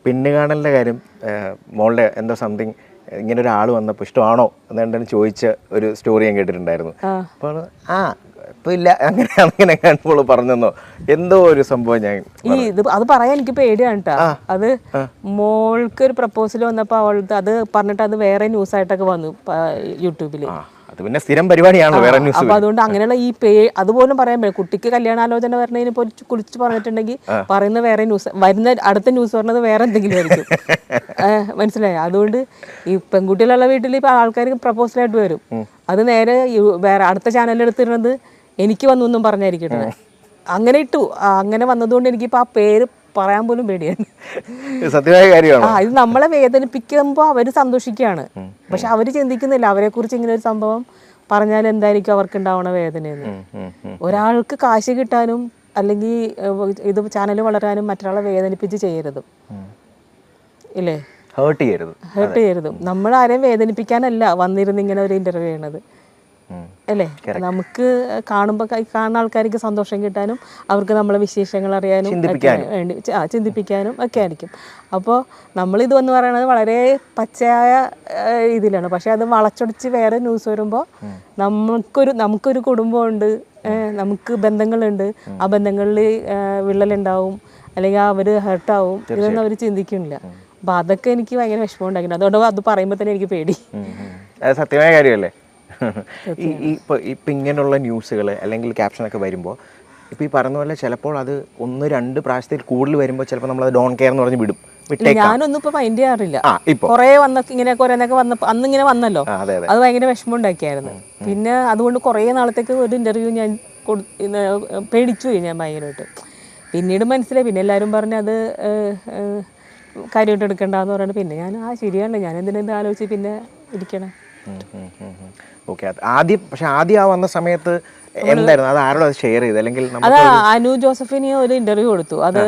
പെണ്ണ് കാണലിൻ്റെ കാര്യം മോളുടെ എന്തോ സംതിങ് ഇങ്ങനെ ഒരാൾ വന്നപ്പോൾ ഇഷ്ടമാണോ എന്നുണ്ടെന്ന് ചോദിച്ച ഒരു സ്റ്റോറി ഞാൻ കേട്ടിട്ടുണ്ടായിരുന്നു. അപ്പോൾ ഇപ്പം ഇല്ല അങ്ങനെ കണ്ടപ്പോൾ പറഞ്ഞെന്നോ എന്തോ ഒരു സംഭവം ഞാൻ അത് പറയാൻ എനിക്ക് പേടിയാണ് കേട്ടോ. അത് മോൾക്ക് ഒരു പ്രപ്പോസൽ വന്നപ്പോൾ അവൾക്ക് അത് പറഞ്ഞിട്ട് അത് വേറെ ന്യൂസ് ആയിട്ടൊക്കെ വന്നു യൂട്യൂബിൽ. അത് പിന്നെ സ്ഥിരം പരിപാടിയാണല്ലോ വേറെ ന്യൂസ്. അപ്പൊ അതുകൊണ്ട് അങ്ങനെയുള്ള അതുപോലും പറയാൻ പറ്റും. കുട്ടിക്ക് കല്യാണാലോചന പറഞ്ഞതിന് കുളിച്ച് പറഞ്ഞിട്ടുണ്ടെങ്കിൽ പറയുന്ന വേറെ ന്യൂസ്, വരുന്ന അടുത്ത ന്യൂസ് പറഞ്ഞത് വേറെ എന്തെങ്കിലും ആയിരിക്കും. മനസ്സിലായോ? അതുകൊണ്ട് ഈ പെൺകുട്ടികളുള്ള വീട്ടിൽ ഇപ്പൊ ആൾക്കാർ പ്രപ്പോസലായിട്ട് വരും, അത് നേരെ വേറെ അടുത്ത ചാനലിൽ എടുത്തിരുന്നത് എനിക്ക് വന്നു എന്നും പറഞ്ഞായിരിക്കട്ടെ. അങ്ങനെ ഇട്ടു. അങ്ങനെ വന്നതുകൊണ്ട് എനിക്കിപ്പോൾ ആ പേര് പറയാൻ പോലും പേടിയാണ്. സത്യമായ കാര്യമാണ്. ഇത് നമ്മളെ വേദനിപ്പിക്കുമ്പോൾ അവർ സന്തോഷിക്കുകയാണ്, പക്ഷെ അവർ ചിന്തിക്കുന്നില്ല അവരെ കുറിച്ച് ഇങ്ങനെ ഒരു സംഭവം പറഞ്ഞാൽ എന്തായിരിക്കും അവർക്ക് ഉണ്ടാവണ വേദനയെന്ന്. ഒരാൾക്ക് കാശ് കിട്ടാനും അല്ലെങ്കിൽ ഇത് ചാനൽ വളരാനും മറ്റൊരാളെ വേദനിപ്പിച്ച് ചെയ്യരുത്, ഇല്ലേ? ഹേർട്ട് ചെയ്യരുത്. നമ്മൾ ആരെയും വേദനിപ്പിക്കാനല്ല വന്നിരുന്ന് ഇങ്ങനെ ഒരു ഇന്റർവ്യൂ ചെയ്യണത്, അല്ലേ? നമുക്ക് കാണുമ്പോൾ കാണുന്ന ആൾക്കാർക്ക് സന്തോഷം കിട്ടാനും അവർക്ക് നമ്മളെ വിശേഷങ്ങൾ അറിയാനും വേണ്ടി ചിന്തിപ്പിക്കാനും ഒക്കെ ആയിരിക്കും. അപ്പോൾ നമ്മളിത് എന്ന് പറയുന്നത് വളരെ പച്ചയായ രീതിയിലാണ്, പക്ഷെ അത് വളച്ചൊടിച്ച് വേറെ ന്യൂസ് വരുമ്പോൾ നമുക്കൊരു കുടുംബമുണ്ട്, നമുക്ക് ബന്ധങ്ങളുണ്ട്, ആ ബന്ധങ്ങളിൽ വിള്ളലുണ്ടാവും അല്ലെങ്കിൽ അവർ ഹേർട്ടാവും, ഇതൊന്നും അവർ ചിന്തിക്കുന്നില്ല. അപ്പോൾ അതൊക്കെ എനിക്ക് ഭയങ്കര വിഷമം ഉണ്ടാക്കിയിട്ടുണ്ട്. അതുകൊണ്ട് അത് പറയുമ്പോൾ തന്നെ എനിക്ക് പേടി. സത്യമായ കാര്യമല്ലേ? ഇപ്പം ഇങ്ങനെയുള്ള ന്യൂസുകൾ അല്ലെങ്കിൽ ക്യാപ്ഷനൊക്കെ വരുമ്പോൾ ഇപ്പം ഈ പറഞ്ഞ പോലെ ചിലപ്പോൾ അത് 1-2 പ്രാവശ്യത്തിൽ കൂടുതൽ വരുമ്പോൾ ചിലപ്പോൾ നമ്മളത് ഡോൺ കെയർ എന്ന് പറഞ്ഞ് വിടും. ഞാനൊന്നും ഇപ്പൊ മൈൻഡ് ചെയ്യാറില്ല. കുറെ ഇങ്ങനെ കുറേനൊക്കെ വന്നപ്പോൾ അന്നിങ്ങനെ വന്നല്ലോ, അത് ഭയങ്കര വിഷമം ഉണ്ടാക്കിയായിരുന്നു. പിന്നെ അതുകൊണ്ട് കുറേ നാളത്തേക്ക് ഒരു ഇന്റർവ്യൂ ഞാൻ പേടിച്ചു പോയി ഞാൻ ഭയങ്കരമായിട്ട്. പിന്നീട് മനസ്സിലായി, പിന്നെ എല്ലാവരും പറഞ്ഞ് അത് കാര്യമായിട്ട് എടുക്കണ്ടെന്ന് പറയുന്നത്. പിന്നെ ഞാൻ ശരിയാണ്, ഞാൻ എന്തിനെന്ത് ആലോചിച്ച് പിന്നെ ഇരിക്കണം. ആദ്യം ആ വന്ന സമയത്ത് എന്തായിരുന്നു അത്, ആരോട് അത് ഷെയർ ചെയ്ത്? അല്ലെങ്കിൽ അത് അനു ജോസഫിന് ഒരു ഇന്റർവ്യൂ കൊടുത്തു. അത്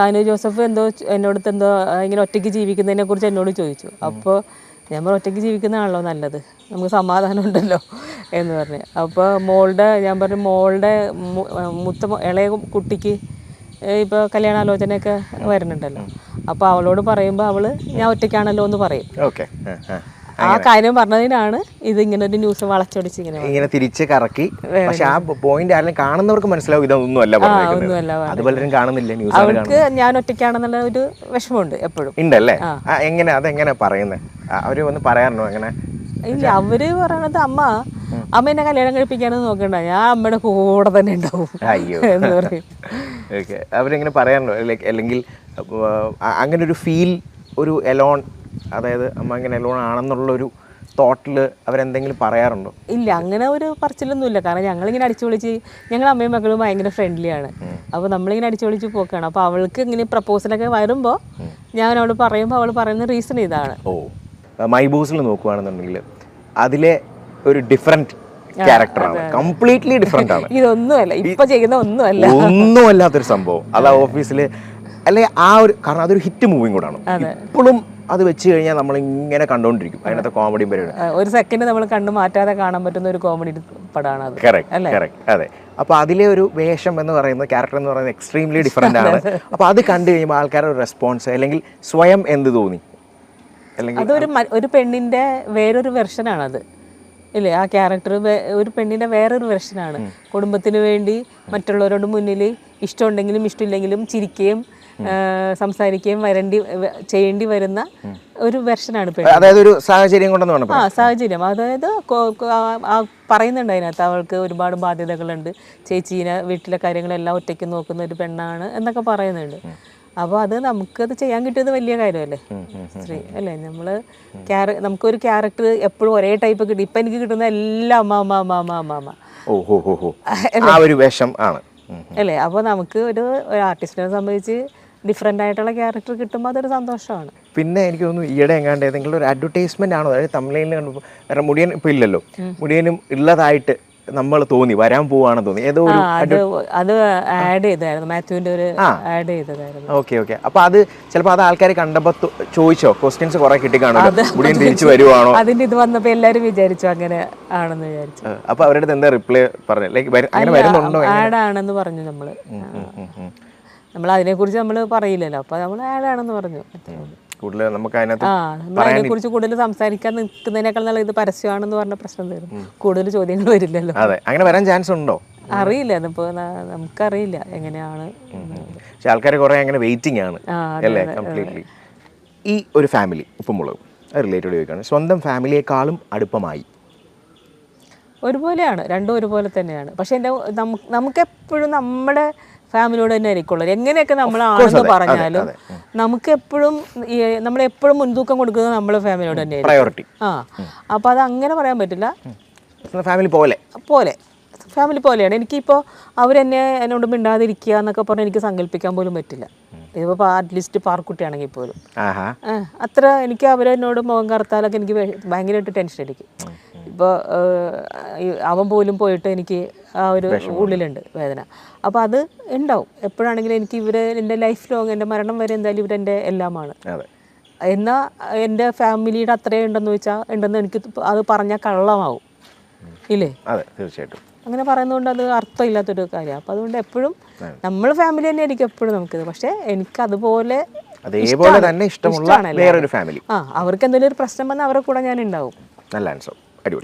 അനു ജോസഫ് എന്നോടത്ത് എന്തോ ഇങ്ങനെ ഒറ്റയ്ക്ക് ജീവിക്കുന്നതിനെ കുറിച്ച് എന്നോട് ചോദിച്ചു. അപ്പോൾ നമ്മൾ ഒറ്റയ്ക്ക് ജീവിക്കുന്നതാണല്ലോ നല്ലത്, നമുക്ക് സമാധാനം ഉണ്ടല്ലോ എന്ന് പറഞ്ഞു. അപ്പോൾ ഞാൻ പറഞ്ഞു മോളുടെ ഇളയ കുട്ടിക്ക് ഇപ്പോൾ കല്യാണാലോചനയൊക്കെ വരുന്നുണ്ടല്ലോ, അപ്പോൾ അവളോട് പറയുമ്പോൾ അവള് ഞാൻ ഒറ്റയ്ക്കാണല്ലോ എന്ന് പറയും. ആ കാര്യം പറഞ്ഞതിനാണ് ഇത് ഇങ്ങനെ ഒരു ന്യൂസ് വളച്ചൊടിച്ച് ഇങ്ങനെ തിരിച്ച് കറക്കി. പക്ഷെ ആ പോയിന്റ് ആരെങ്കിലും കാണുന്നവർക്ക് മനസ്സിലാവും ഇതൊന്നുമല്ല, അത് പലരും കാണുന്നില്ല. ന്യൂസ് അവർക്ക് ഞാൻ ഒറ്റയ്ക്കാണെന്നുള്ള ഒരു വിഷമമുണ്ട് എപ്പോഴും ഉണ്ടല്ലേ? അതെങ്ങനെ പറയുന്നത്? അവര് വന്ന് പറയാറുണ്ടോ അങ്ങനെ? ഇല്ല, അവര് പറയണത് അമ്മ എന്നെ കല്യാണം കഴിപ്പിക്കാനൊന്നും നോക്കണ്ട, ഞാൻ അമ്മയുടെ കൂടെ തന്നെ ഉണ്ടാവും എന്ന് പറയും. അവരിങ്ങനെ പറയാറുണ്ടോ? അല്ലെങ്കിൽ അങ്ങനെ ഒരു ഫീൽ, ഒരു എലോൺ, അതായത് അമ്മ ഇങ്ങനെ എലോൺ ആണെന്നുള്ളൊരു തോട്ടിൽ അവരെന്തെങ്കിലും പറയാറുണ്ടോ? ഇല്ല, അങ്ങനെ ഒരു പറച്ചിലൊന്നുമില്ല. കാരണം ഞങ്ങളിങ്ങനെ അടിച്ചു വിളിച്ച്, ഞങ്ങൾ അമ്മയും മക്കളും ഭയങ്കര ഫ്രണ്ട്ലിയാണ്. അപ്പോൾ നമ്മളിങ്ങനെ അടിച്ചു വിളിച്ച് പോക്കാണ്. അപ്പോൾ അവൾക്ക് ഇങ്ങനെ പ്രപ്പോസലൊക്കെ വരുമ്പോൾ ഞാൻ അവളോട് പറയുമ്പോൾ അവൾ പറയുന്ന റീസൺ ഇതാണ്. മൈ ബോസിൽ നോക്കുകയാണെന്നുണ്ടെങ്കിൽ അതിലെ ഒരു ഡിഫറെന്റ് ക്യാരക്ടറാണ്, കംപ്ലീറ്റ്ലി ഡിഫറെന്റ് ആണ്. ഇതൊന്നുമല്ല ഇപ്പൊ ചെയ്യുന്ന ഒന്നുമല്ലാത്തൊരു സംഭവം. അത് ആ ഓഫീസില് അല്ലെങ്കിൽ കാരണം അതൊരു ഹിറ്റ് മൂവിയും കൂടാണ്. ഇപ്പോഴും അത് വെച്ച് കഴിഞ്ഞാൽ നമ്മൾ ഇങ്ങനെ കണ്ടുകൊണ്ടിരിക്കും. അതിനകത്തെ കോമഡിയും പരിപാടി ഒരു സെക്കൻഡ് നമ്മൾ കണ്ടു മാറ്റാതെ കാണാൻ പറ്റുന്ന ഒരു കോമഡി പടമാണ് അത്. കറക്റ്റ്. അതെ. അപ്പൊ അതിലെ ഒരു വേഷം എന്ന് പറയുന്നത്, ക്യാരക്ടർ എന്ന് പറയുന്നത് എക്സ്ട്രീംലി ഡിഫറെന്റ് ആണ്. അപ്പൊ അത് കണ്ടു കഴിയുമ്പോൾ ആൾക്കാരുടെ ഒരു റെസ്പോൺസ് അല്ലെങ്കിൽ സ്വയം എന്ത് തോന്നി? അതൊരു ഒരു പെണ്ണിന്റെ വേറൊരു വെർഷനാണത്, ഇല്ലേ? ആ ക്യാരക്ടർ ഒരു പെണ്ണിന്റെ വേറൊരു വെർഷനാണ്. കുടുംബത്തിന് വേണ്ടി മറ്റുള്ളവരോട് മുന്നിൽ ഇഷ്ടമുണ്ടെങ്കിലും ഇഷ്ടമില്ലെങ്കിലും ചിരിക്കുകയും സംസാരിക്കുകയും ചെയ്യേണ്ടി വരുന്ന ഒരു വെർഷനാണ് പെണ്ണ്. അതായത് ഒരു സാഹചര്യം കൊണ്ടെന്ന് സാഹചര്യം, അതായത് പറയുന്നുണ്ട് അതിനകത്ത് അവൾക്ക് ഒരുപാട് ബാധ്യതകളുണ്ട്, ചേച്ചീനെ വീട്ടിലെ കാര്യങ്ങളെല്ലാം ഒറ്റയ്ക്ക് നോക്കുന്ന ഒരു പെണ്ണാണ് എന്നൊക്കെ പറയുന്നുണ്ട്. അപ്പോൾ അത് നമുക്കത് ചെയ്യാൻ കിട്ടിയത് വലിയ കാര്യമല്ലേ, സ്ത്രീ അല്ലേ? നമുക്കൊരു ക്യാരക്ടർ എപ്പോഴും ഒരേ ടൈപ്പ് കിട്ടി. ഇപ്പം എനിക്ക് കിട്ടുന്ന എല്ലാം അമ്മ അല്ലേ? അപ്പോൾ നമുക്ക് ഒരു ആർട്ടിസ്റ്റിനെ സംബന്ധിച്ച് ഡിഫറെൻ്റ് ആയിട്ടുള്ള ക്യാരക്ടർ കിട്ടുമ്പോൾ അതൊരു സന്തോഷമാണ്. പിന്നെ എനിക്ക് തോന്നുന്നു ഈയിടെ എങ്ങാണ്ട് ഏതെങ്കിലും ഒരു അഡ്വർടൈസ്മെന്റ് ആണോ, അതായത് തമിഴിൽ കണ്ടപ്പോൾ, കാരണം മുടിയൻ ഇപ്പം ഇല്ലല്ലോ, മുടിയനും ഉള്ളതായിട്ട് നമ്മൾ തോന്നി വരാൻ പോവാണെന്ന് തോന്നി. ഏതോ അത് ആഡ് ചെയ്തായിരുന്നു, മാത്യുവിന്റെ ഒരു ആഡ് ചെയ്തതായിരുന്നു. ഓക്കെ. അപ്പൊ അത് ചിലപ്പോൾ അത് ആൾക്കാർ കണ്ടപ്പോൾ ചോദിച്ചോ, ക്വസ്റ്റ്യൻസ് കുറെ കിട്ടിക്കാണല്ലോ, മുടിയൻ തിരിച്ചു വരുവാണോ? അതിന്റെ ഇത് വന്നപ്പോ എല്ലാരും വിചാരിച്ചു അങ്ങനെ ആണെന്ന് വിചാരിച്ചു. അപ്പൊ അവരുടെ എന്താ റിപ്ലൈ പറഞ്ഞു? ലൈക്ക് അങ്ങനെ വരുന്നുണ്ടോ? ആഡ് ആണെന്ന് പറഞ്ഞു നമ്മള്. നമ്മൾ അതിനെക്കുറിച്ച് നമ്മൾ പറയില്ലല്ലോ, അപ്പോൾ നമ്മൾ അയാളാണെന്ന് പറഞ്ഞു. കൂടുതൽ നമുക്ക് അതിനകത്ത് നമ്മൾ അതിനെക്കുറിച്ച് കൂടുതൽ സംസാരിക്കാൻ നിൽക്കുന്നതിനേക്കാൾ നല്ല ഇത് പരസ്യമാണെന്ന് പറഞ്ഞ പ്രശ്നം തീർന്നു. കൂടുതൽ ചോദ്യങ്ങൾ വരില്ലല്ലോ. അതെ, അങ്ങനെ വരാൻ ചാൻസ് ഉണ്ടോ? അറിയില്ല, അതിപ്പോൾ നമുക്കറിയില്ല എങ്ങനെയാണ്. പക്ഷെ ആൾക്കാർ കുറേ അങ്ങനെ വെയിറ്റിംഗ് ആണ് അല്ലേ കംപ്ലീറ്റ്ലി. ഈ ഒരു ഫാമിലി ഉപ്പുമുളകും റിലേറ്റഡ് ചോദിക്കുകയാണ്, സ്വന്തം ഫാമിലിയെക്കാളും അടുപ്പമായി? ഒരുപോലെയാണ്, രണ്ടും ഒരുപോലെ തന്നെയാണ്. പക്ഷെ എൻ്റെ നമുക്കെപ്പോഴും നമ്മുടെ ഫാമിലിയോട് തന്നെ ആയിരിക്കുള്ളൂ. എങ്ങനെയൊക്കെ നമ്മളാണെന്ന് പറഞ്ഞാലും നമുക്കെപ്പോഴും നമ്മളെപ്പോഴും മുൻതൂക്കം കൊടുക്കുന്നത് നമ്മളെ ഫാമിലിയോട് തന്നെ പ്രയോറിറ്റി. അപ്പോൾ അത് അങ്ങനെ പറയാൻ പറ്റില്ല. ഫാമിലി പോലെ ഫാമിലി പോലെയാണ്. എനിക്കിപ്പോൾ അവരെന്നെ എന്നോട് മിണ്ടാതിരിക്കുക എന്നൊക്കെ പറഞ്ഞാൽ എനിക്ക് സങ്കല്പിക്കാൻ പോലും പറ്റില്ല. ഇതിപ്പോൾ അറ്റ്ലീസ്റ്റ് പാർക്കുട്ടിയാണെങ്കിൽ പോലും അത്ര എനിക്ക് അവരെന്നോട് മുഖം കറുത്താലൊക്കെ എനിക്ക് ഭയങ്കരമായിട്ട് ടെൻഷൻ അടിക്കും. ഇപ്പോൾ അവൻ പോലും പോയിട്ട് എനിക്ക് ആ ഒരു ഉള്ളിലുണ്ട് വേദന. അപ്പോൾ അത് ഉണ്ടാവും എപ്പോഴാണെങ്കിലും. എനിക്ക് എൻ്റെ ലൈഫ് ലോങ്, എൻ്റെ മരണം വരെ എന്തായാലും ഇവരെൻ്റെ എല്ലാമാണ്. എന്നാൽ എൻ്റെ ഫാമിലിയുടെ അത്രയും ഉണ്ടെന്ന് വെച്ചാൽ ഉണ്ടെന്ന് എനിക്ക് അത് പറഞ്ഞാൽ കള്ളമാവും ഇല്ലേ? അതെ, തീർച്ചയായിട്ടും. അങ്ങനെ പറയുന്നതുകൊണ്ട് അത് അർത്ഥമില്ലാത്തൊരു കാര്യമാണ്. അപ്പോൾ അതുകൊണ്ട് എപ്പോഴും നമ്മൾ ഫാമിലി തന്നെ ആയിരിക്കും എപ്പോഴും നമുക്കിത്. പക്ഷേ എനിക്കതുപോലെ അതേപോലെ തന്നെ ഇഷ്ടമുള്ള വേറൊരു ഫാമിലി. അവർക്ക് എന്തെങ്കിലും ഒരു പ്രശ്നം വന്നാൽ അവരുടെ കൂടെ ഞാൻ ഉണ്ടാവും. നല്ല ആൻസർ, അടിപൊളി.